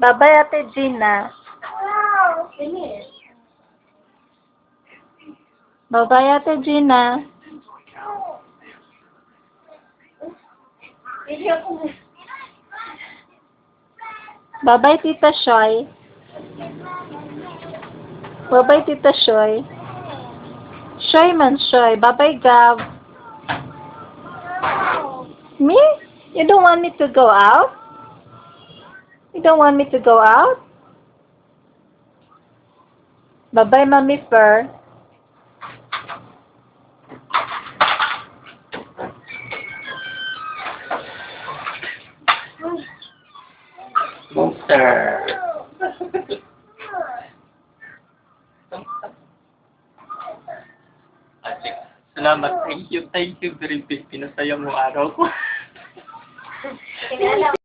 Bye-bye, Ate Gina. Bye-bye, Ate Gina. Bye-bye, Tita Shoy. Bye-bye, Tita Shoy. Shoy man, Shoy. Bye-bye, Gav. Me? You don't want me to go out? You don't want me to go out? Bye-bye, Mommy Fur. Monster. Salamat. Thank you very much. Pinasaya mo araw ko.